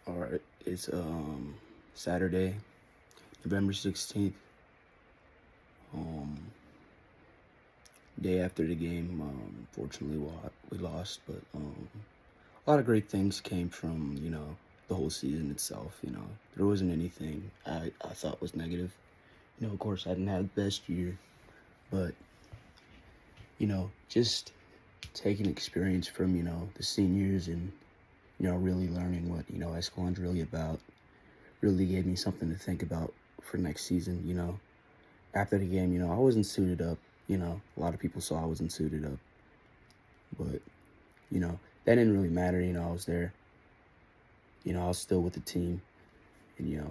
All right, it's Saturday, November 16th. Um, Day after the game. Fortunately, we lost, but a lot of great things came from the whole season itself. There wasn't anything I thought was negative. Of course, I didn't have the best year, but just taking experience from the seniors and really learning what Escalon's really about really gave me something to think about for next season. After the game, I wasn't suited up. A lot of people saw I wasn't suited up, but that didn't really matter. I was there. I was still with the team, and it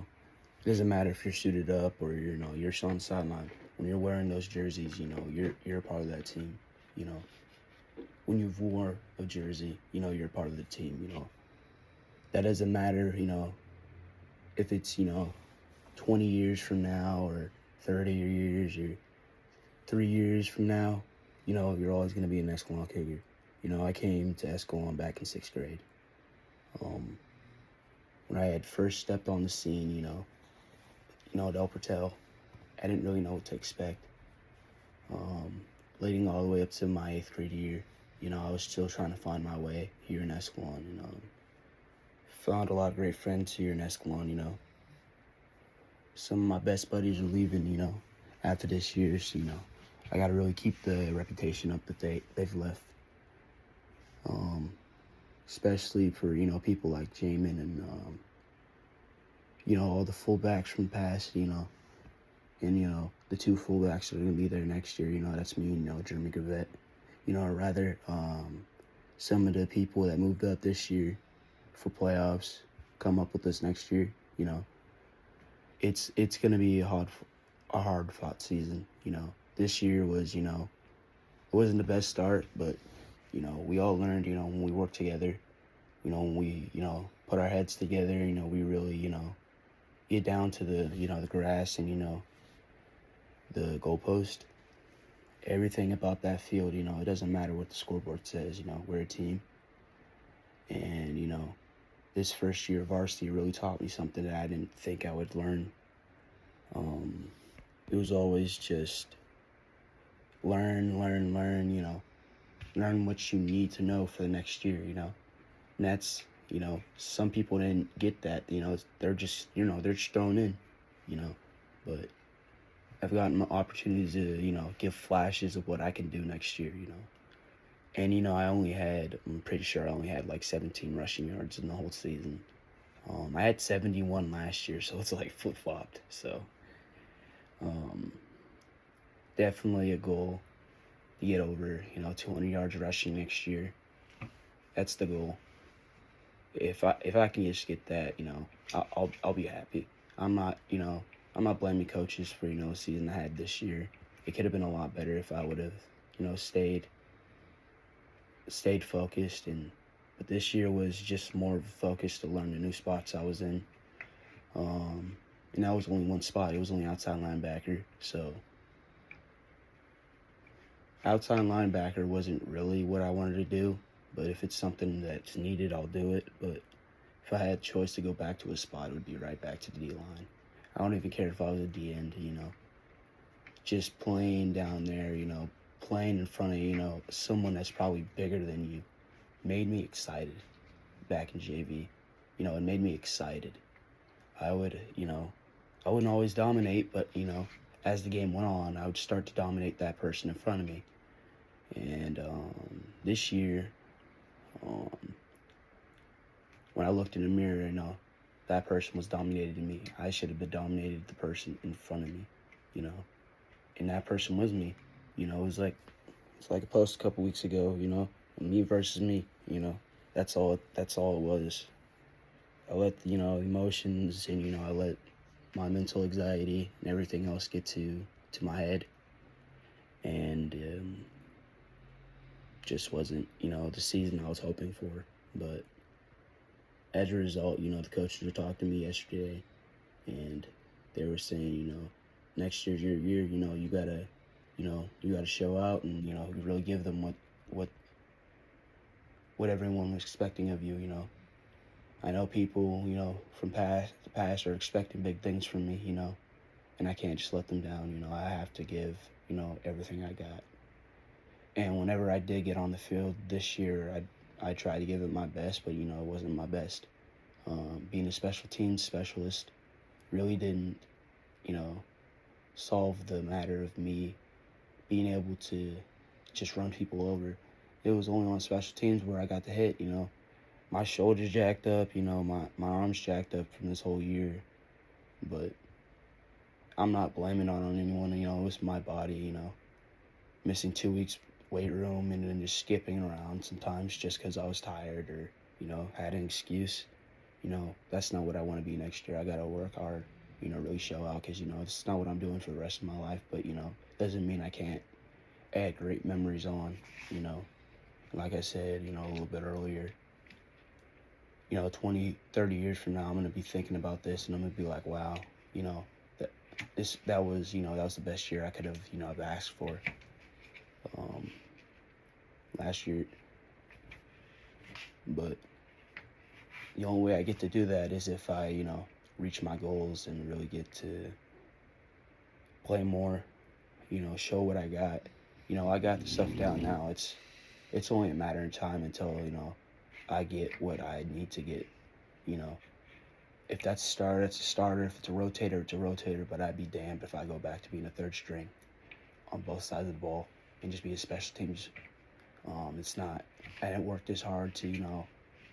doesn't matter if you're suited up or you're on the sideline. When you're wearing those jerseys, you're a part of that team. You know, when you've wore a jersey, you're a part of the team. That doesn't matter. If it's 20 years from now or 30 years or 3 years from now, you're always going to be an Escalon Cougar. I came to Escalon back in 6th grade. When I had first stepped on the scene, Del Patel, I didn't really know what to expect. Leading all the way up to my 8th grade year, I was still trying to find my way here in Escalon. Found a lot of great friends here in Escalon. Some of my best buddies are leaving, after this year. So, I got to really keep the reputation up that they've left. Especially for, people like Jamin and, all the fullbacks from the past, and, the 2 fullbacks that are going to be there next year, that's me and, Jeremy Gravette, or rather, some of the people that moved up this year for playoffs come up with us next year. It's going to be a hard fought season. This year was, it wasn't the best start, but we all learned, when we work together, when we, put our heads together, we really, get down to the, the grass and, the goalpost. Everything about that field, it doesn't matter what the scoreboard says, we're a team. And, this first year of varsity really taught me something that I didn't think I would learn. It was always just learn, learn what you need to know for the next year, And that's, some people didn't get that, they're just, they're just thrown in, but I've gotten opportunities to, give flashes of what I can do next year, And, I'm pretty sure I only had like 17 rushing yards in the whole season. I had 71 last year, so it's like flip-flopped. So, definitely a goal to get over, 200 yards rushing next year. That's the goal. If I can just get that, I'll be happy. I'm not blaming coaches for, the season I had this year. It could have been a lot better if I would have, stayed focused, but this year was just more of a focus to learn the new spots I was in. And that was only one spot. It was only outside linebacker. So outside linebacker wasn't really what I wanted to do, but if it's something that's needed, I'll do it. But if I had a choice to go back to a spot, it would be right back to the D-line. I don't even care if I was a D-end, Just playing down there, playing in front of, someone that's probably bigger than you made me excited back in JV. It made me excited. I would, I wouldn't always dominate, but, as the game went on, I would start to dominate that person in front of me. And this year, when I looked in the mirror, that person was dominating me. I should have been dominated the person in front of me, and that person was me. It's like a post a couple weeks ago, me versus me, that's all it was. I let, emotions and, I let my mental anxiety and everything else get to my head. And just wasn't, the season I was hoping for. But as a result, the coaches were talking to me yesterday, and they were saying, next year's your year, you gotta show out and, really give them what everyone was expecting of you, I know people, from the past are expecting big things from me, and I can't just let them down. I have to give, everything I got. And whenever I did get on the field this year, I tried to give it my best, but it wasn't my best. Being a special teams specialist really didn't, you know, solve the matter of me being able to just run people over. It was only on special teams where I got the hit. My shoulders jacked up, my arms jacked up from this whole year. But I'm not blaming it on anyone. It was my body. Missing 2 weeks weight room and then just skipping around sometimes just because I was tired or had an excuse. That's not what I want to be next year. I gotta work hard. Really show out because it's not what I'm doing for the rest of my life. But doesn't mean I can't add great memories on. You know, like I said, a little bit earlier. 20, 30 years from now, I'm gonna be thinking about this and I'm gonna be like, wow, you know, that that was the best year I could have, have asked for. Um, last year, but the only way I get to do that is if I, reach my goals and really get to play more, show what I got. I got the stuff down now. It's only a matter of time until, I get what I need to get. You know, if that's a starter, it's a starter. If it's a rotator, it's a rotator. But I'd be damned if I go back to being a third string on both sides of the ball and just be a special teams. It's not. I didn't work this hard to,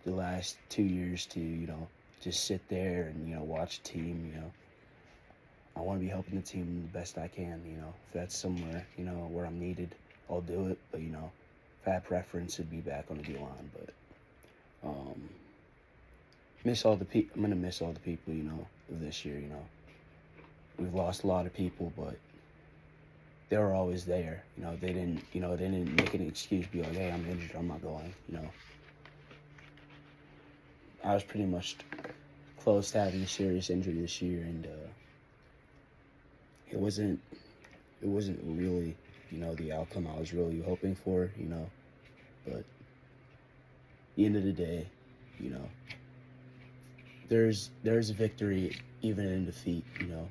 the last 2 years to, just sit there and, watch a team, I want to be helping the team the best I can, If that's somewhere, where I'm needed, I'll do it. But, if I had preference, it'd be back on the D line. But, I'm going to miss all the people, of this year, We've lost a lot of people, but they were always there. They didn't make an excuse, be like, hey, I'm injured, I'm not going, I was pretty much close to having a serious injury this year, and it wasn't really, the outcome I was really hoping for, but at the end of the day, you know, there's a victory even in defeat, You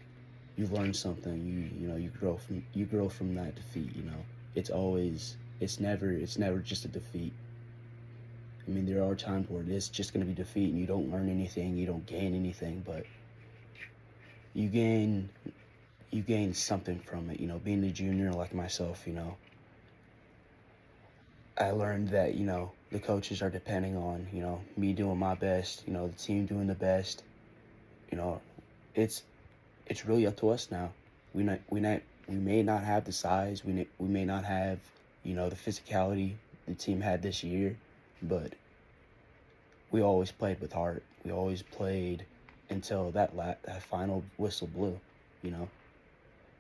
learn something, you grow from that defeat, it's never just a defeat. I mean, there are times where it's just going to be defeat and you don't learn anything, you don't gain anything, but you gain something from it, being a junior like myself, I learned that, the coaches are depending on, me doing my best, the team doing the best, you know, it's really up to us now. We may not have the size, we may not have, the physicality the team had this year, but we always played with heart. We always played until that final whistle blew, you know.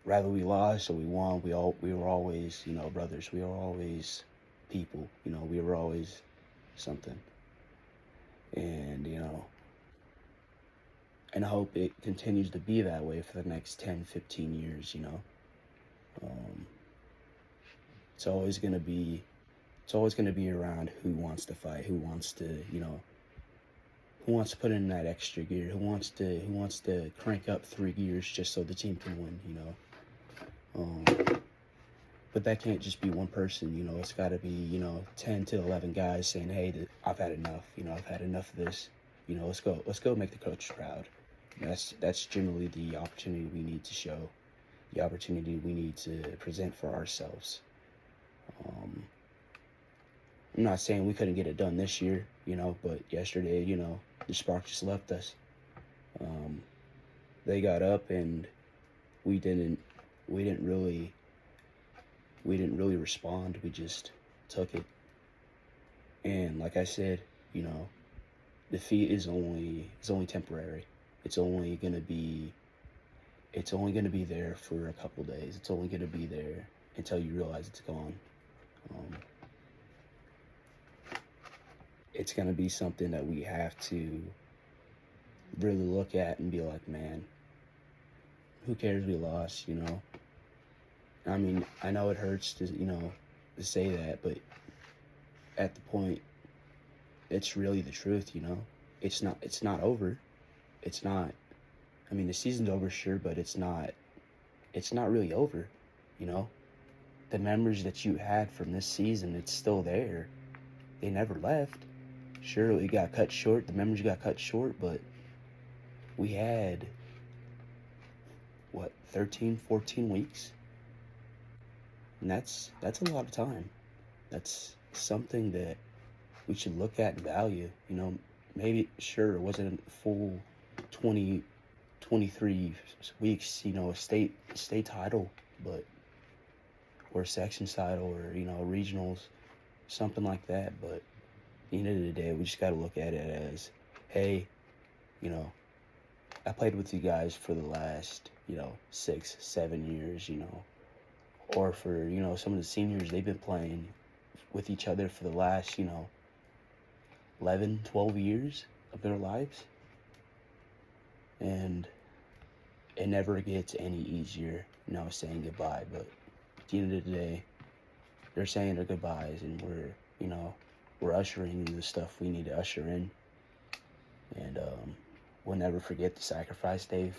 Rather we lost or we won, we were always, brothers. We were always people, we were always something. And, and I hope it continues to be that way for the next 10, 15 years, Um, it's always going to be around who wants to fight, who wants to, who wants to put in that extra gear, who wants to crank up 3 gears just so the team can win, But that can't just be one person, it's got to be, 10 to 11 guys saying, hey, I've had enough, I've had enough of this, let's go make the coach proud. That's generally the opportunity we need to show, the opportunity we need to present for ourselves. I'm not saying we couldn't get it done this year, but yesterday, the spark just left us. They got up and we didn't really respond. We just took it. And like I said, defeat is only temporary. It's only gonna be there for a couple days. It's only gonna be there until you realize it's gone. It's gonna be something that we have to really look at and be like, man, who cares we lost, I mean, I know it hurts to, to say that, but at the point, it's really the truth, it's not over. It's not. I mean, the season's over, sure, but it's not. It's not really over. You know, the memories that you had from this season, it's still there. They never left. Sure, it got cut short. The memories got cut short, but we had what, 13, 14 weeks, and that's a lot of time. That's something that we should look at and value. You know, maybe sure it wasn't a full 20, 23 weeks. You know, a state title, but or a section title, or regionals, something like that. But at the end of the day, we just got to look at it as, hey, you know, I played with you guys for the last 6, 7 years. Or for some of the seniors, they've been playing with each other for the last 11, 12 years of their lives. And it never gets any easier, saying goodbye. But at the end of the day, they're saying their goodbyes, and we're ushering in the stuff we need to usher in. And we'll never forget the sacrifice they've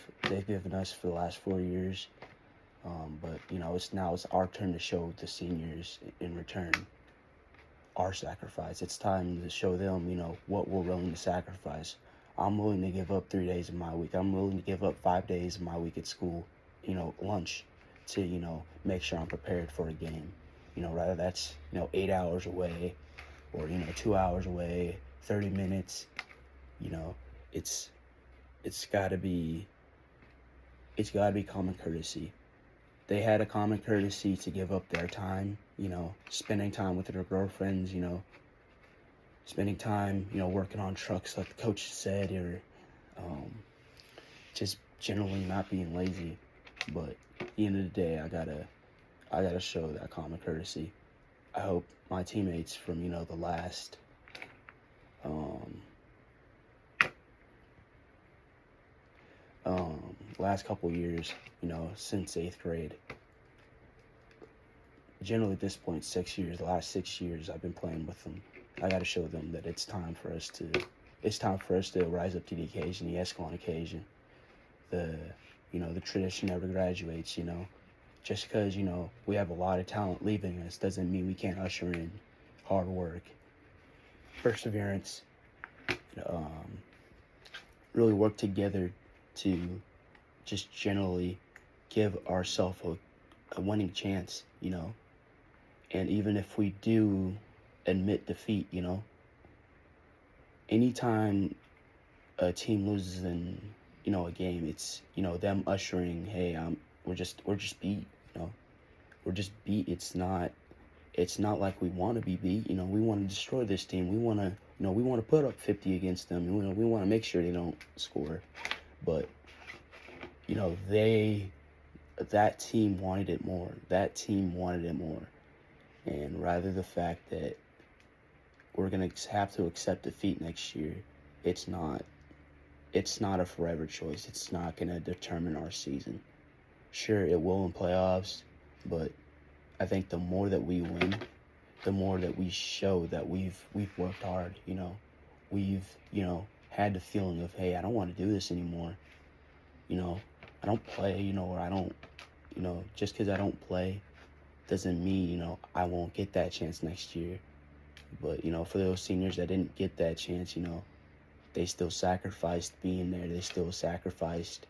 given us for the last 4 years. But it's our turn to show the seniors in return our sacrifice. It's time to show them, what we're willing to sacrifice. I'm willing to give up 3 days of my week. I'm willing to give up 5 days of my week at school, lunch, to, make sure I'm prepared for a game. Rather that's, 8 hours away, or, 2 hours away, 30 minutes, it's gotta be common courtesy. They had a common courtesy to give up their time, spending time with their girlfriends, spending time, working on trucks like the coach said, or just generally not being lazy. But at the end of the day, I gotta show that common courtesy. I hope my teammates from, the last couple years, since 8th grade, generally at this point, 6 years, the last 6 years I've been playing with them, I got to show them that it's time for us to rise up to the occasion, the Escalon occasion. The tradition never graduates. Just because we have a lot of talent leaving us doesn't mean we can't usher in hard work, perseverance, really work together to just generally give ourselves a winning chance. And even if we do admit defeat, anytime a team loses in a game, it's them ushering, hey, we're just beat. We're just beat. It's not like we want to be beat. We want to destroy this team. We want to put up 50 against them. We want to make sure they don't score. But that team wanted it more. That team wanted it more. And rather the fact that we're going to have to accept defeat next year, it's not a forever choice. It's not going to determine our season. Sure, it will in playoffs, but I think the more that we win, the more that we show that we've worked hard. We've had the feeling of, hey, I don't want to do this anymore. I don't play, or I don't, just because I don't play doesn't mean, I won't get that chance next year. But, for those seniors that didn't get that chance, they still sacrificed being there. They still sacrificed,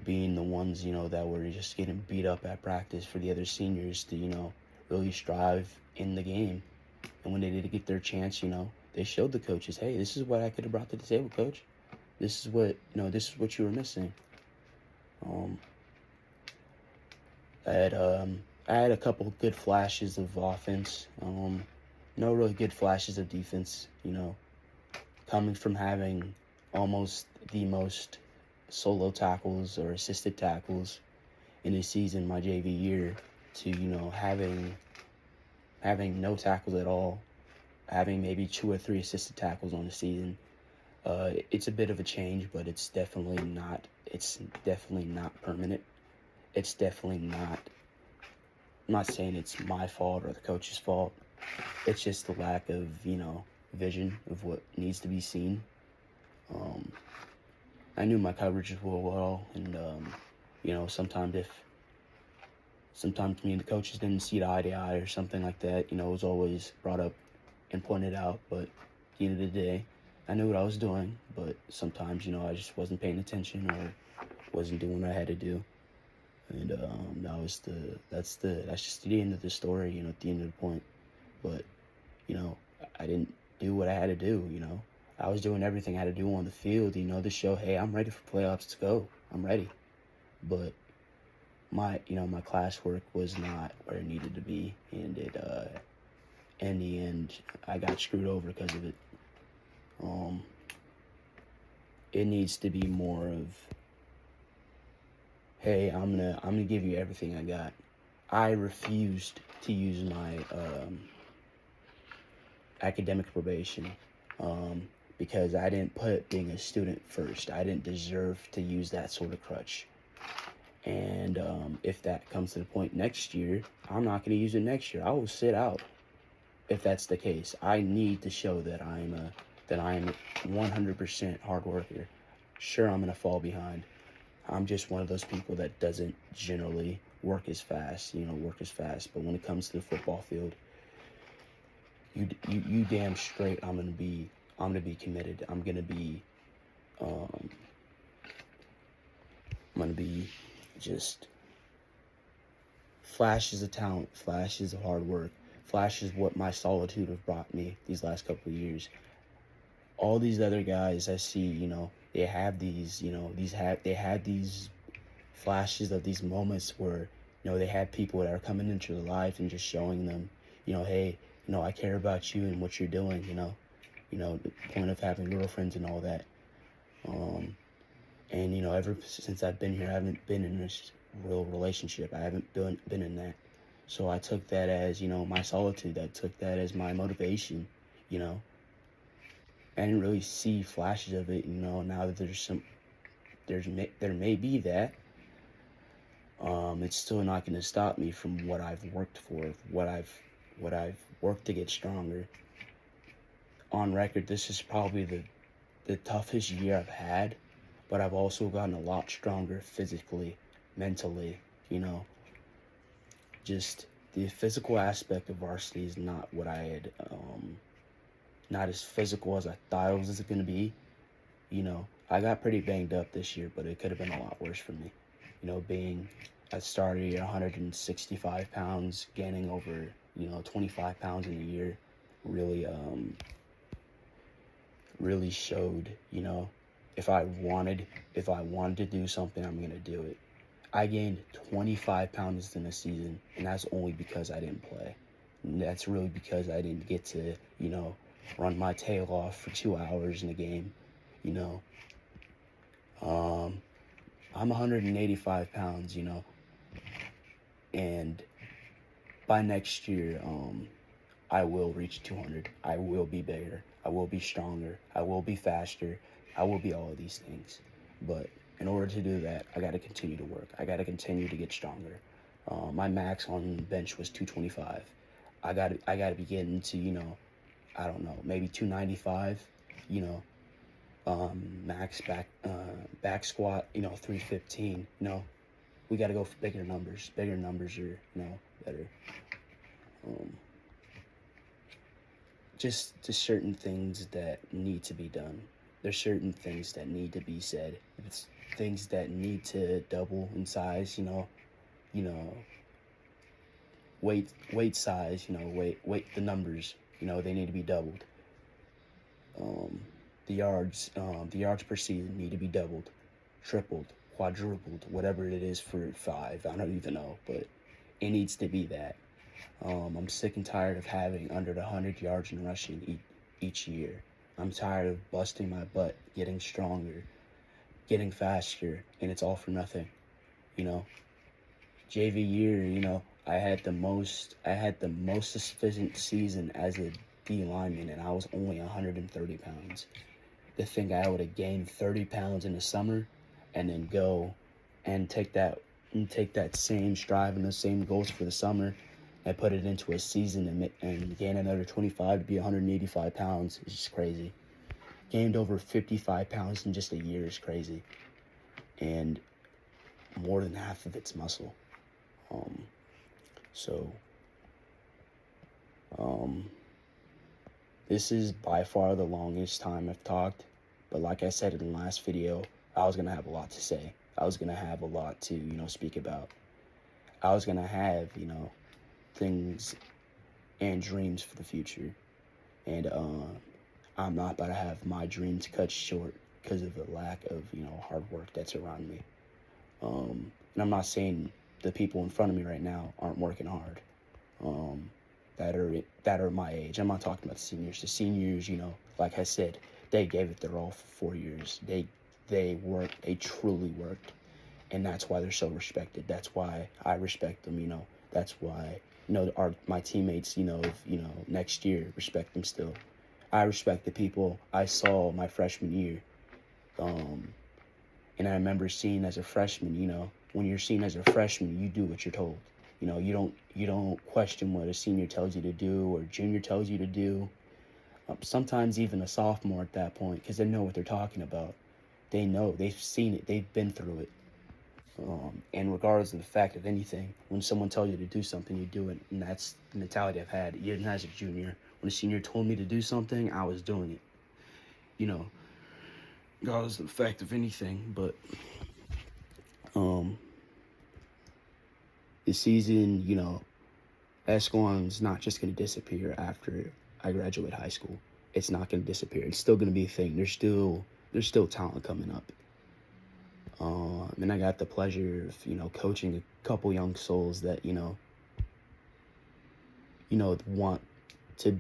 being the ones, that were just getting beat up at practice for the other seniors to, really strive in the game. And when they did get their chance, they showed the coaches, hey, this is what I could have brought to the table, coach. This is what you were missing. I had a couple good flashes of offense. No really good flashes of defense. Coming from having almost the most solo tackles or assisted tackles in a season, my JV year, to having no tackles at all, having maybe 2 or 3 assisted tackles on the season. It's a bit of a change, but it's definitely not permanent. It's definitely not. I'm not saying it's my fault or the coach's fault. It's just the lack of vision of what needs to be seen. Um, I knew my coverages were well, and sometimes me and the coaches didn't see eye to eye or something like that. It was always brought up and pointed out. But at the end of the day, I knew what I was doing. But sometimes, I just wasn't paying attention or wasn't doing what I had to do. And that's just the end of the story. At the end of the point. But I didn't do what I had to do. I was doing everything I had to do on the field. To show, hey, I'm ready for playoffs. To go. I'm ready. But my classwork was not where it needed to be, and in the end, I got screwed over because of it. It needs to be more of, hey, I'm gonna give you everything I got. I refused to use my academic probation because I didn't put being a student first. I didn't deserve to use that sort of crutch. And if that comes to the point next year, I'm not going to use it next year. I will sit out if that's the case. I need to show that I'm 100% hard worker. Sure, I'm going to fall behind. I'm just one of those people that doesn't generally work as fast. But when it comes to the football field, you damn straight. I'm gonna be committed. I'm gonna be just flashes of talent, flashes of hard work, flashes what my solitude have brought me these last couple of years. All these other guys I see, they have these, they had these flashes of these moments where, they had people that are coming into their life and just showing them, hey, I care about you and what you're doing, the point of having girlfriends and all that. And ever since I've been here, I haven't been in this real relationship. I haven't been in that. So I took that as, my solitude. I took that as my motivation, I didn't really see flashes of it, now that there may be that. It's still not going to stop me from what I've worked for, what I've worked to get stronger. On record, this is probably the toughest year I've had, but I've also gotten a lot stronger physically, mentally, just the physical aspect of varsity is not what I had, not as physical as I thought it was going to be. I got pretty banged up this year, but it could have been a lot worse for me. I started at 165 pounds, gaining over, 25 pounds in a year, really showed, if I wanted to do something, I'm going to do it. I gained 25 pounds in a season, and that's only because I didn't play. And that's really because I didn't get to, run my tail off for 2 hours in a game, I'm 185 pounds, and by next year, I will reach 200. I will be bigger. I will be stronger. I will be faster. I will be all of these things. But in order to do that, I got to continue to work. I got to continue to get stronger. My max on the bench was 225. I got to be getting to, I don't know, maybe 295, max back squat, 315, we got to go for bigger numbers. Bigger numbers are, better. Just certain things that need to be done. There's certain things that need to be said. It's things that need to double in size, weight size, weight, the numbers, they need to be doubled. The yards per season need to be doubled, tripled, quadrupled, whatever it is for 5. I don't even know, but it needs to be that. I'm sick and tired of having under the 100 yards in rushing each year. I'm tired of busting my butt, getting stronger, getting faster, and it's all for nothing. JV year, I had the most efficient season as a D lineman, and I was only 130 pounds. To think I would have gained 30 pounds in the summer, and then go and take that same strive and the same goals for the summer, and put it into a season and gain another 25 to be 185 pounds is just crazy. Gained over 55 pounds in just a year is crazy. And more than half of it's muscle. So, this is by far the longest time I've talked. But like I said in the last video, I was going to have a lot to say. I was going to have a lot to, speak about. I was going to have, things and dreams for the future. And I'm not about to have my dreams cut short because of the lack of, hard work that's around me. And I'm not saying the people in front of me right now aren't working hard. That are my age. I'm not talking about the seniors. The seniors, like I said, they gave it their all for 4 years. They worked. They truly worked, and that's why they're so respected. That's why I respect them. That's why my teammates. Next year respect them still. I respect the people I saw my freshman year. And I remember seeing as a freshman, when you're seen as a freshman, you do what you're told. You don't question what a senior tells you to do or junior tells you to do. Sometimes even a sophomore at that point, because they know what they're talking about. They know, they've seen it, they've been through it. And regardless of the fact of anything, when someone tells you to do something, you do it. And that's the mentality I've had even as a junior. When a senior told me to do something, I was doing it. Regardless of the fact of anything. But the season, Escalon's not just going to disappear after I graduate high school. It's not going to disappear. It's still going to be a thing. There's still talent coming up. And I got the pleasure of, coaching a couple young souls that, want to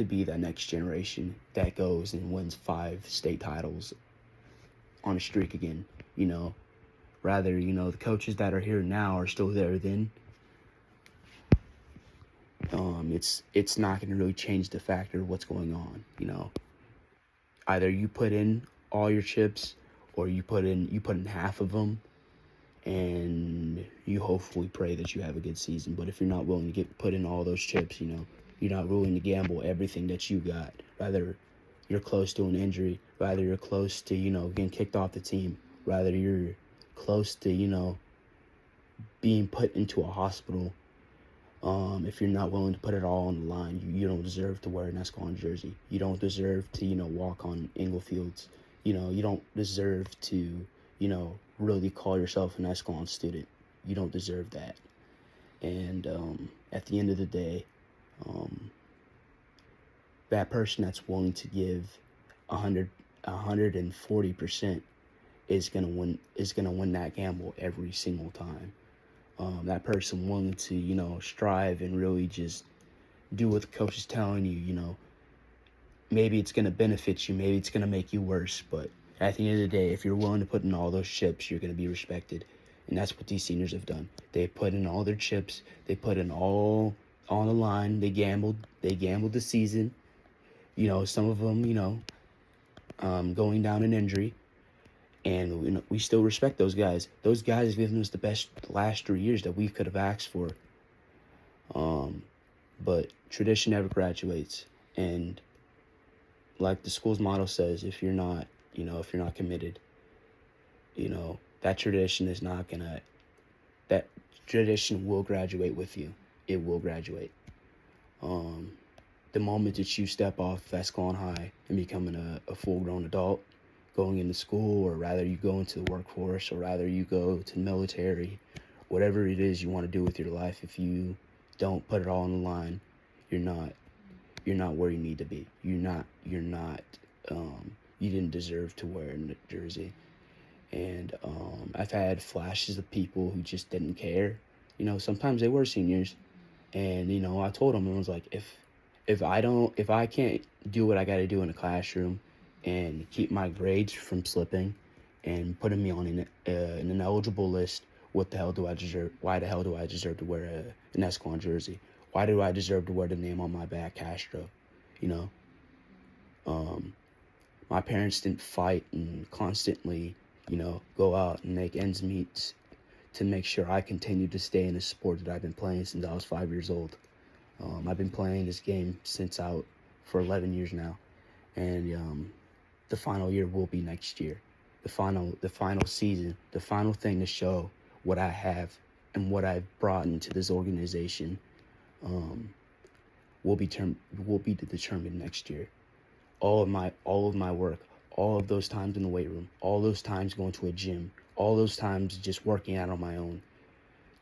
be that next generation that goes and wins 5 state titles on a streak again. Rather, the coaches that are here now are still there then. It's not going to really change the factor of what's going on. Either you put in all your chips or you put in half of them, and you hopefully pray that you have a good season. But if you're not willing to put in all those chips, you're not willing to gamble everything that you got. Rather, you're close to an injury. Rather, you're close to, getting kicked off the team. Rather, you're close to, being put into a hospital. If you're not willing to put it all on the line, you don't deserve to wear an Escalon jersey. You don't deserve to, walk on Inglefields. You don't deserve to, really call yourself an Escalon student. You don't deserve that. And at the end of the day, that person that's willing to give 140% is gonna win that gamble every single time. That person willing to, strive and really just do what the coach is telling you, maybe it's going to benefit you, maybe it's going to make you worse, but at the end of the day, if you're willing to put in all those chips, you're going to be respected. And that's what these seniors have done. They put in all their chips, they put in all on the line, they gambled the season. Some of them, going down in injury. And we still respect those guys. Those guys have given us the best last 3 years that we could have asked for. But tradition never graduates. And like the school's motto says, if you're not committed, that tradition is not gonna. That tradition will graduate with you. It will graduate. The moment that you step off Escalon High and becoming a full-grown adult, going into school, or rather you go into the workforce, or rather you go to the military, whatever it is you want to do with your life, if you don't put it all on the line, you're not where you need to be. You didn't deserve to wear a jersey. And I've had flashes of people who just didn't care. Sometimes they were seniors, and I told them, I was like, if I can't do what I got to do in a classroom and keep my grades from slipping and putting me on an ineligible list, what the hell do I deserve? Why the hell do I deserve to wear an Escalon jersey? Why do I deserve to wear the name on my back, Castro? My parents didn't fight and constantly, go out and make ends meet to make sure I continue to stay in the sport that I've been playing since I was 5 years old. I've been playing this game for 11 years now, and the final year will be next year. The final season, the final thing to show what I have and what I've brought into this organization will be determined next year. All of my work, all of those times in the weight room, all those times going to a gym, all those times just working out on my own,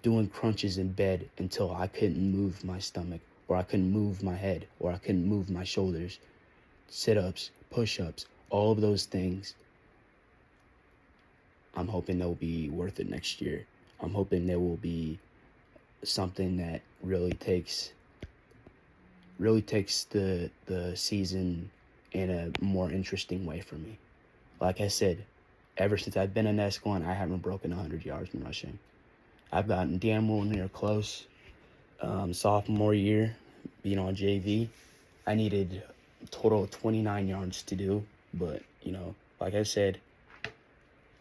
doing crunches in bed until I couldn't move my stomach, or I couldn't move my head, or I couldn't move my shoulders, sit-ups, push-ups, all of those things. I'm hoping they'll be worth it next year. I'm hoping there will be something that really takes the season in a more interesting way for me. Like I said, ever since I've been in S1, I haven't broken 100 yards in rushing. I've gotten damn well near close. Sophomore year, being on JV, I needed a total of 29 yards to do, but like I said,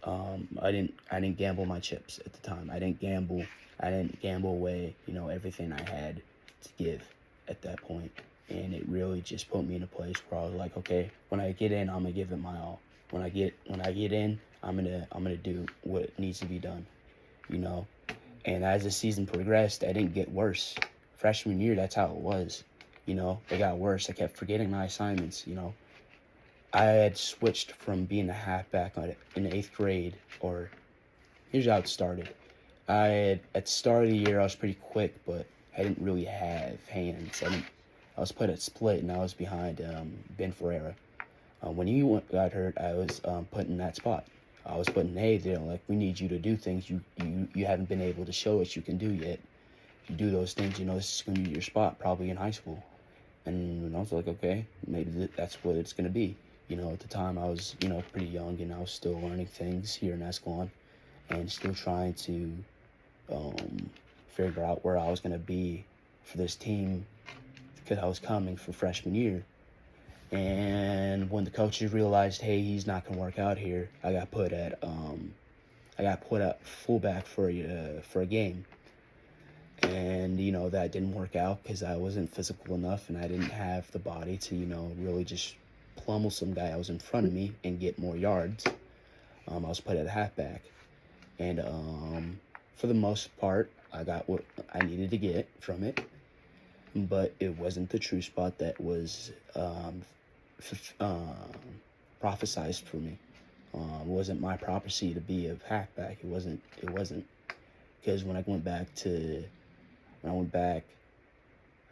I didn't gamble my chips at the time. I didn't gamble away, everything I had to give at that point. And it really just put me in a place where I was like, okay, when I get in, I'm gonna give it my all. When I get in, I'm gonna do what needs to be done, And as the season progressed, I didn't get worse. Freshman year, that's how it was. It got worse. I kept forgetting my assignments, I had switched from being a halfback in the 8th grade, or here's how it started. At the start of the year, I was pretty quick, but I didn't really have hands. I was put at split, and I was behind Ben Ferreira. When he got hurt, I was put in that spot. I was put in, hey, we need you to do things you haven't been able to show us you can do yet. You do those things, this is going to be your spot, probably in high school. And I was like, okay, maybe that's what it's going to be. At the time I was, pretty young, and I was still learning things here in Escalon and still trying to figure out where I was going to be for this team, because I was coming for freshman year. And when the coaches realized, hey, he's not going to work out here, I got put at fullback for a game. And, that didn't work out because I wasn't physical enough, and I didn't have the body to, really just pummel some guy that was in front of me and get more yards. I was put at a halfback. And for the most part, I got what I needed to get from it. But it wasn't the true spot that was prophesized for me. It wasn't my prophecy to be a halfback. It wasn't. Because when I went back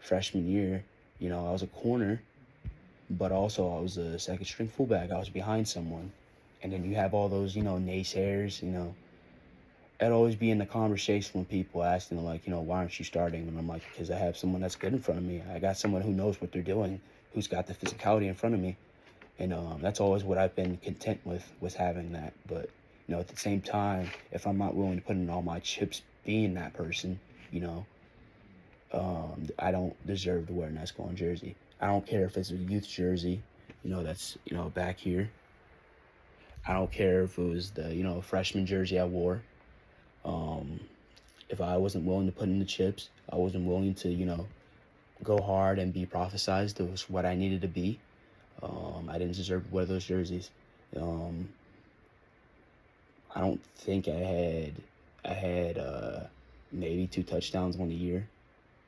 freshman year, I was a corner, but also I was a second string fullback. I was behind someone. And then you have all those, naysayers, I'd always be in the conversation when people asking, like, why aren't you starting? And I'm like, because I have someone that's good in front of me. I got someone who knows what they're doing, who's got the physicality in front of me. And that's always what I've been content with, was having that. But, at the same time, if I'm not willing to put in all my chips being that person, I don't deserve to wear an Escalon jersey. I don't care if it's a youth jersey, that's, back here. I don't care if it was the, freshman jersey I wore. If I wasn't willing to put in the chips, I wasn't willing to, go hard and be prophesized to what I needed to be, I didn't deserve to wear those jerseys. I don't think I had maybe 2 touchdowns on the year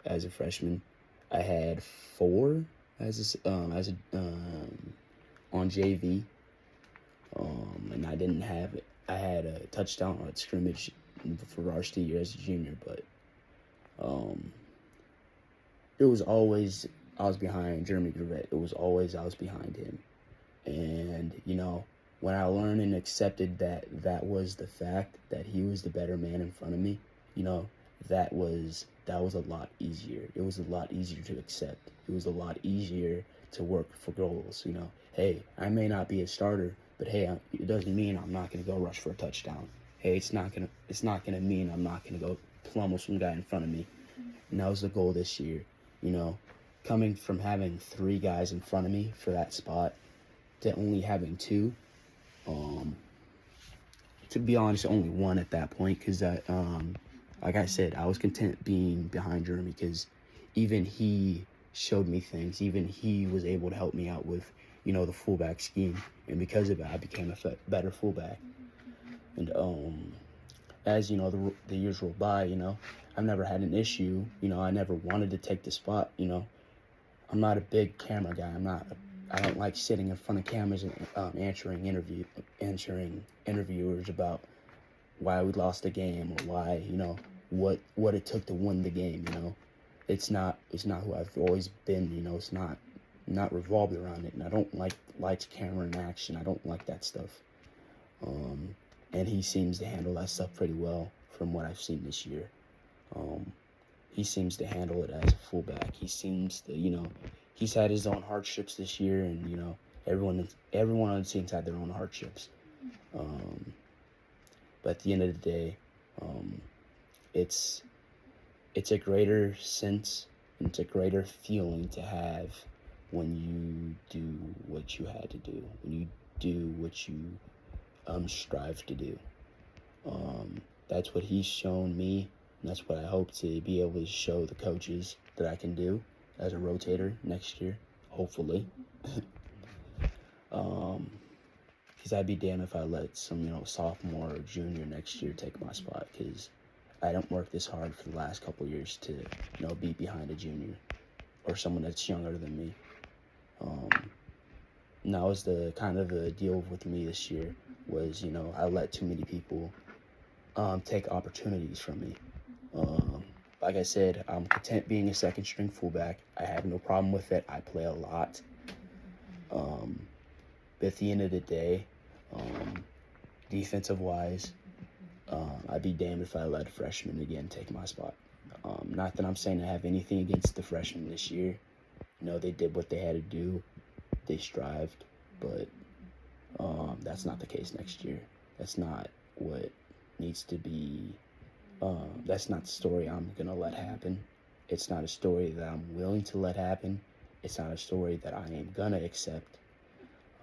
as a freshman. I had 4 on JV, and I didn't have it. I had a touchdown at scrimmage for varsity year as a junior, but it was always I was behind Jeremy Gravett. It was always I was behind him. And, when I learned and accepted that was the fact, that he was the better man in front of me, that was a lot easier. It was a lot easier to accept. It was a lot easier to work for goals, Hey, I may not be a starter, but hey, it doesn't mean I'm not going to go rush for a touchdown. Hey, it's not gonna mean I'm not going to go pummel some guy in front of me. And that was the goal this year, coming from having 3 guys in front of me for that spot to only having 2. to be honest, only one at that point, because like I said, I was content being behind Jeremy because even he showed me things. Even he was able to help me out with, the fullback scheme, and because of it, I became a better fullback. And as the years roll by, I've never had an issue. I never wanted to take the spot. I'm not a big camera guy. I don't like sitting in front of cameras and answering interviewers about why we lost the game or why, what it took to win the game. It's not who I've always been. It's not revolved around it. And I don't like lights, camera, and action. I don't like that stuff. And he seems to handle that stuff pretty well from what I've seen this year. He seems to handle it as a fullback. He seems to, he's had his own hardships this year, and everyone on the team's had their own hardships. But at the end of the day, it's a greater sense and it's a greater feeling to have when you do what you had to do, when you do what you strive to do. That's what he's shown me, and that's what I hope to be able to show the coaches that I can do as a rotator next year, hopefully. Because I'd be damned if I let some, sophomore or junior next year take my spot, because I don't work this hard for the last couple of years to, be behind a junior or someone that's younger than me. And that was the kind of the deal with me this year was, I let too many people take opportunities from me. Like I said, I'm content being a second string fullback. I have no problem with it. I play a lot. But at the end of the day, defensive wise, I'd be damned if I let a freshman again take my spot. Not that I'm saying I have anything against the freshmen this year. They did what they had to do. They strived, but that's not the case next year. That's not what needs to be. That's not the story I'm going to let happen. It's not a story that I'm willing to let happen. It's not a story that I am going to accept,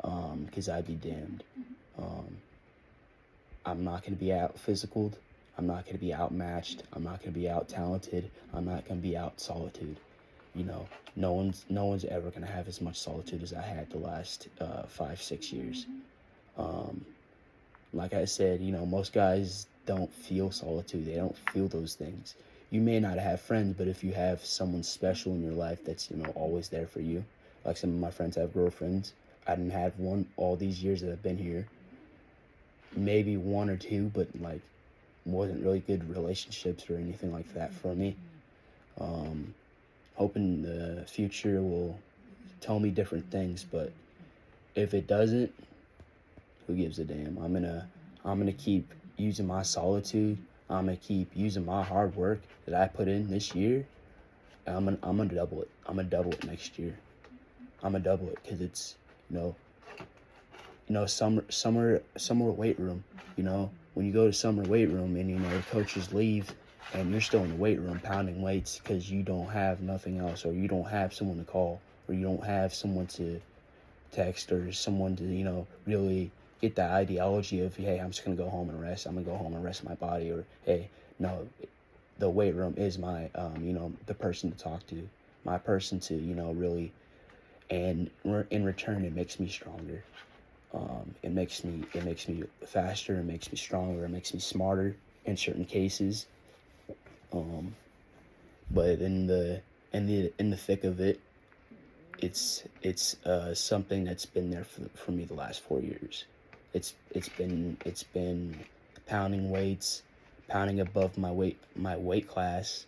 because I'd be damned. I'm not going to be out physicaled. I'm not going to be outmatched. I'm not going to be out talented. I'm not going to be out solitude. No one's ever going to have as much solitude as I had the last 5-6 years. Like I said, most guys don't feel solitude. They don't feel those things. You may not have friends, but if you have someone special in your life that's, always there for you, like some of my friends have girlfriends. I didn't have one all these years that I've been here. Maybe one or two, but wasn't really good relationships or anything like that for me. Hoping the future will tell me different things, but if it doesn't, who gives a damn? I'm gonna keep using my solitude. I'm gonna keep using my hard work that I put in this year. I'm gonna double it. I'm gonna double it next year. I'm gonna double it because it's summer weight room. When you go to summer weight room and the coaches leave and you're still in the weight room pounding weights because you don't have nothing else, or you don't have someone to call, or you don't have someone to text, or someone to really get that ideology of, hey, I'm just gonna go home and rest. I'm gonna go home and rest my body, or hey, no, the weight room is my the person to talk to, my person to really, and in return it makes me stronger. It makes me faster. It makes me stronger. It makes me smarter in certain cases. But in the thick of it, it's something that's been there for me the last 4 years. It's been pounding weights, pounding above my weight class.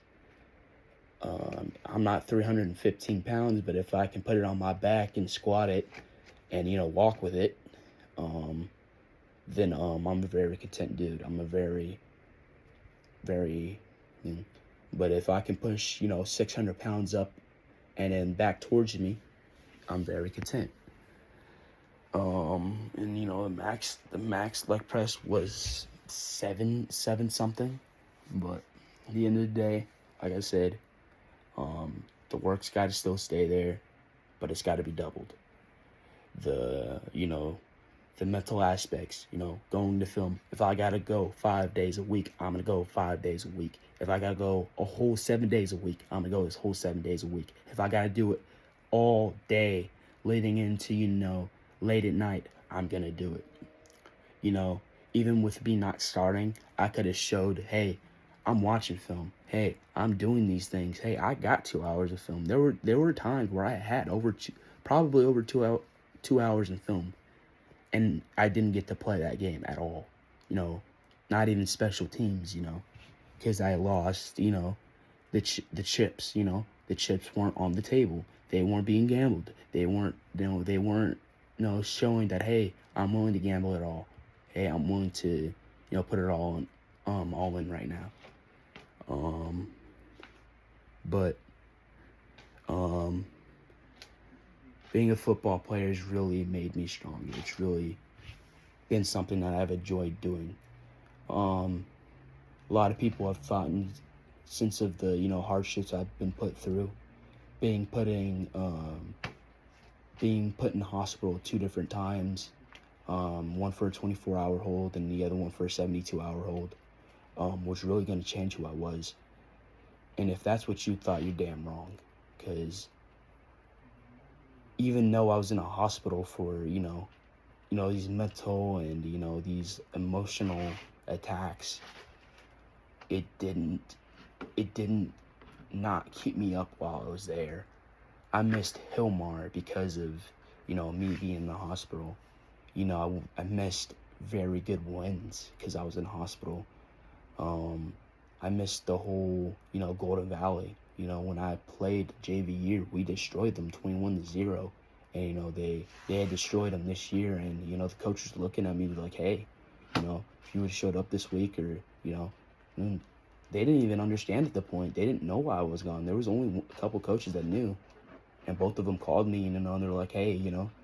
I'm not 315 pounds, but if I can put it on my back and squat it and walk with it, then I'm a very content dude. I'm a very but if I can push 600 pounds up and then back towards me, I'm very content. And the max leg press was seven something, but at the end of the day, like I said, the work's got to still stay there, but it's got to be doubled. The the mental aspects, going to film. If I gotta go 5 days a week, I'm gonna go 5 days a week. If I gotta go a whole 7 days a week, I'm gonna go this whole 7 days a week. If I gotta do it all day leading into, late at night, I'm gonna do it. Even with me not starting, I could have showed, hey, I'm watching film. Hey, I'm doing these things. Hey, I got 2 hours of film. There were times where I had probably over 2 hours in film, and I didn't get to play that game at all. Not even special teams. Because I lost. The chips. The chips weren't on the table. They weren't being gambled. They weren't. They weren't. Showing that, hey, I'm willing to gamble it all. Hey, I'm willing to, put it all in right now. But being a football player has really made me stronger. It's really been something that I've enjoyed doing. A lot of people have thought, since of the hardships I've been put through, being put in hospital 2 different times, one for a 24-hour hold and the other one for a 72-hour hold, was really going to change who I was. And if that's what you thought, you're damn wrong. Because even though I was in a hospital for, these mental and, these emotional attacks, it didn't not keep me up while I was there. I missed Hilmar because of, me being in the hospital. I missed very good wins because I was in the hospital. I missed the whole, Golden Valley. When I played JV year, we destroyed them 21-0. And, they had destroyed them this year. And, the coach was looking at me like, hey, if you would have showed up this week or, they didn't even understand at the point. They didn't know why I was gone. There was only a couple coaches that knew. And both of them called me, and they're like, hey,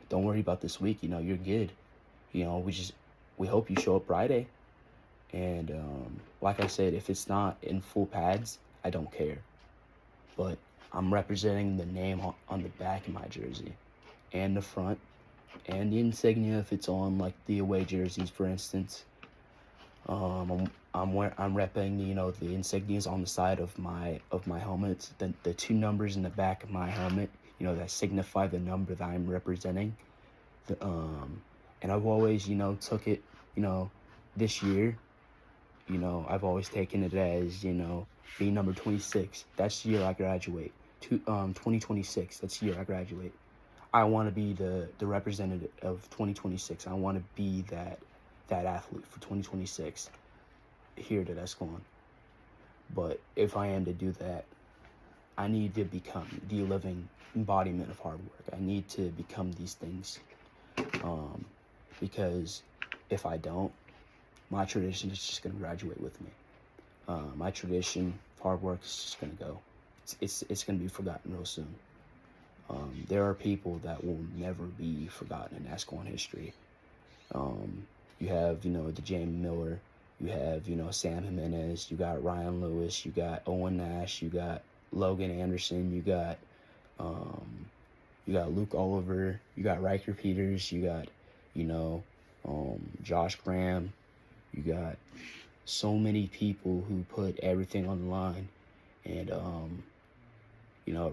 don't worry about this week. You're good. We hope you show up Friday. And like I said, if it's not in full pads, I don't care. But I'm representing the name on the back of my jersey and the front and the insignia if it's on like the away jerseys, for instance. I'm repping the insignias on the side of my helmet, the 2 numbers in the back of my helmet, that signify the number that I'm representing. And I've always took it, this year, I've always taken it as being number 26. That's the year I graduate. 2026. That's the year I graduate. I want to be the representative of 2026. I want to be that athlete for 2026 here at Escalon. But if I am to do that, I need to become the living embodiment of hard work. I need to become these things, because if I don't, my tradition is just going to graduate with me. My tradition of hard work is just going to go. It's going to be forgotten real soon. There are people that will never be forgotten in Escalon history. You have, the Jamie Miller, you have, Sam Jimenez, you got Ryan Lewis, you got Owen Nash, you got Logan Anderson, you got Luke Oliver, you got Riker Peters, you got, Josh Graham, you got so many people who put everything on the line, and,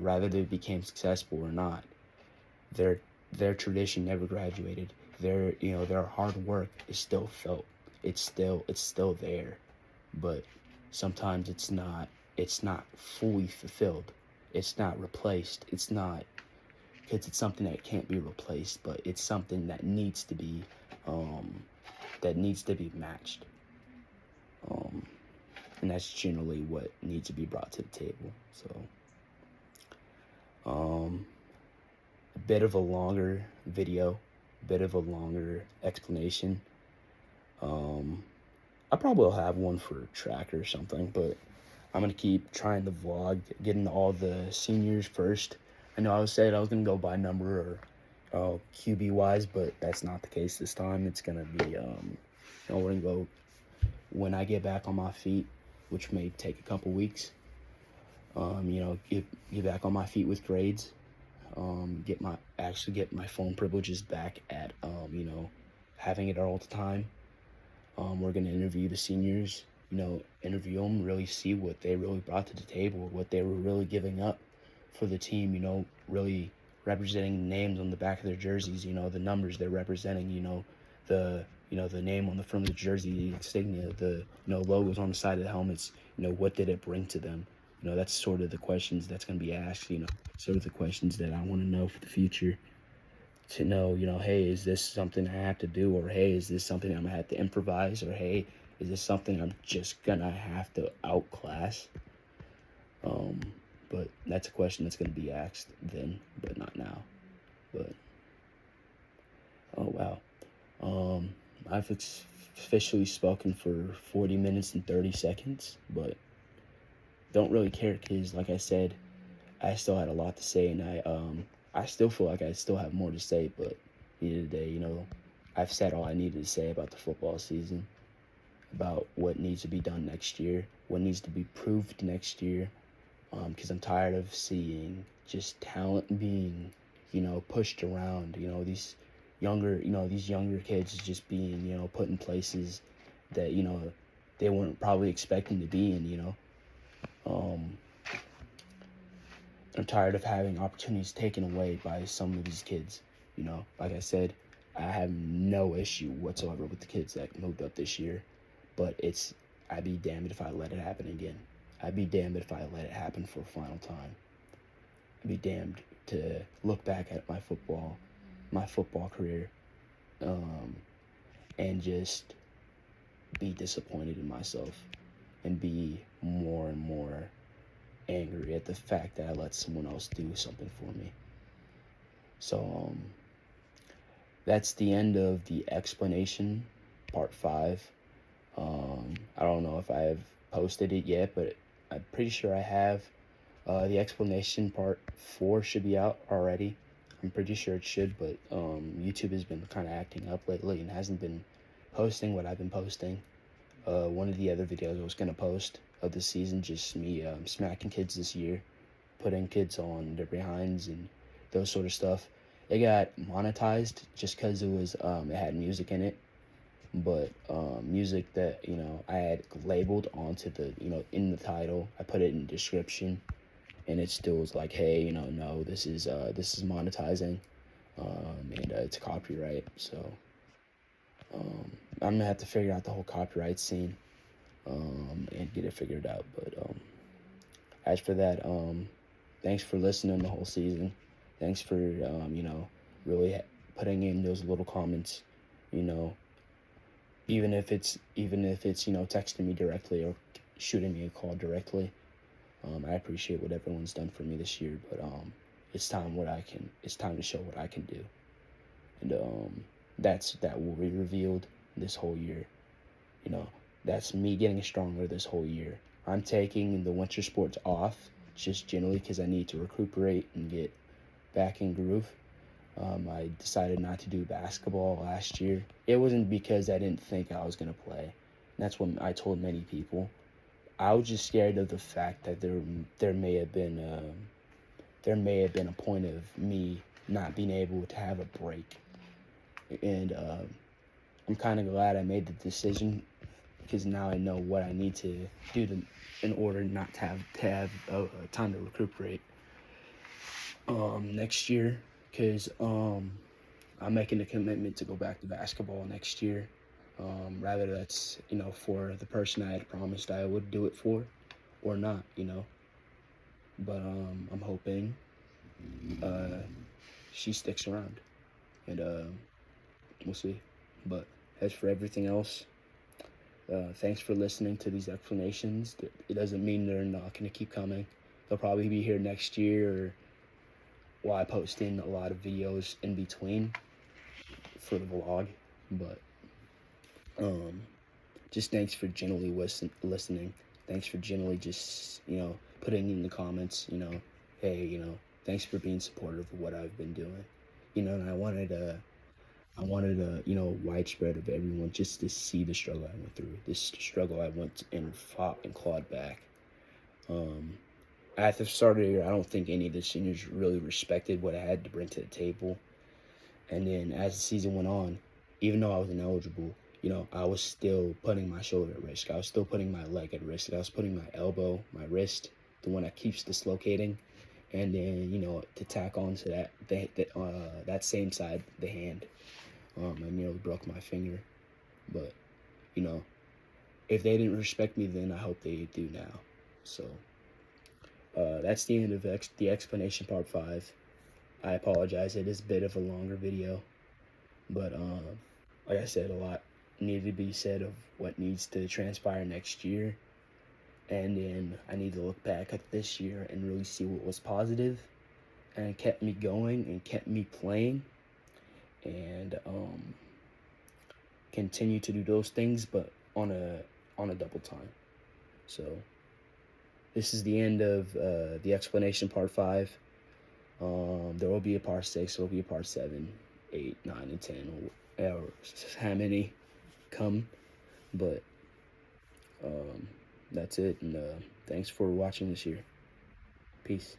rather they became successful or not, their tradition never graduated. Their hard work is still felt. It's still there, but sometimes it's not fully fulfilled. It's not replaced. It's not, because it's something that can't be replaced, but it's something that needs to be matched. And that's generally what needs to be brought to the table. So, a bit of a longer video, a bit of a longer explanation. I probably will have one for track or something, but I'm going to keep trying to vlog, getting all the seniors first. I know I said I was going to go by number or QB wise, but that's not the case this time. It's going to be, we're going to go when I get back on my feet, which may take a couple weeks. Get back on my feet with grades. Get my phone privileges back at having it all the time. We're going to interview the seniors, interview them, really see what they really brought to the table, what they were really giving up for the team, really representing names on the back of their jerseys, the numbers they're representing, the name on the front of the jersey, the insignia, the, logos on the side of the helmets, what did it bring to them? That's sort of the questions that's going to be asked, sort of the questions that I want to know for the future. To know, hey, is this something I have to do? Or, hey, is this something I'm going to have to improvise? Or, hey, is this something I'm just going to have to outclass? But that's a question that's going to be asked then, but not now. But, oh, wow. I've officially spoken for 40 minutes and 30 seconds, but don't really care because, like I said, I still had a lot to say, and I still feel like I still have more to say, but at the end of the day, I've said all I needed to say about the football season, about what needs to be done next year, what needs to be proved next year, because I'm tired of seeing just talent being, pushed around, these younger kids just being, put in places that, they weren't probably expecting to be in, I'm tired of having opportunities taken away by some of these kids. Like I said, I have no issue whatsoever with the kids that moved up this year, but I'd be damned if I let it happen again. I'd be damned if I let it happen for a final time. I'd be damned to look back at my football career, and just be disappointed in myself and be more and more angry at the fact that I let someone else do something for me. So that's the end of the explanation part 5. I don't know if I've posted it yet, but I'm pretty sure I have. The explanation part 4 should be out already. I'm pretty sure it should, but YouTube has been kind of acting up lately and hasn't been posting what I've been posting. One of the other videos I was going to post of the season, just me smacking kids this year, putting kids on their behinds and those sort of stuff. It got monetized just because it had music in it, but music that I had labeled onto the in the title. I put it in the description, and it still was like, hey, no, this is monetizing, and it's copyright. So I'm gonna have to figure out the whole copyright scene, and get it figured out. But as for that, thanks for listening the whole season. Thanks for really putting in those little comments. Even if it's texting me directly or shooting me a call directly. I appreciate what everyone's done for me this year, but it's time to show what I can do, and that will be revealed this whole year. That's me getting stronger this whole year. I'm taking the winter sports off just generally because I need to recuperate and get back in groove. I decided not to do basketball last year. It wasn't because I didn't think I was going to play. That's what I told many people. I was just scared of the fact that there may have been a point of me not being able to have a break, and I'm kind of glad I made the decision because now I know what I need to do in order not to have time to recuperate next year, because I'm making a commitment to go back to basketball next year. Rather that's, for the person I had promised I would do it for or not, But I'm hoping she sticks around, and we'll see. But as for everything else, thanks for listening to these explanations. It doesn't mean they're not going to keep coming. They'll probably be here next year, or while I post in a lot of videos in between for the vlog. But just thanks for generally listening. Thanks for generally just, putting in the comments, hey, thanks for being supportive of what I've been doing. And I wanted a widespread of everyone just to see the struggle I went through, this struggle I went and fought and clawed back. At the start of the year, I don't think any of the seniors really respected what I had to bring to the table. And then as the season went on, even though I was ineligible, I was still putting my shoulder at risk. I was still putting my leg at risk. I was putting my elbow, my wrist, the one that keeps dislocating, and then to tack on to that same side, the hand. I nearly broke my finger, but you know, if they didn't respect me then, I hope they do now. So that's the end of the explanation part 5. I apologize. It is a bit of a longer video, but like I said, a lot needed to be said of what needs to transpire next year. And then I need to look back at this year and really see what was positive and kept me going and kept me playing, and continue to do those things, but on a double time. So this is the end of the explanation part 5. There will be a part 6, there will be a part 7, 8, 9, and 10, or how many come, but that's it, and thanks for watching this year. Peace.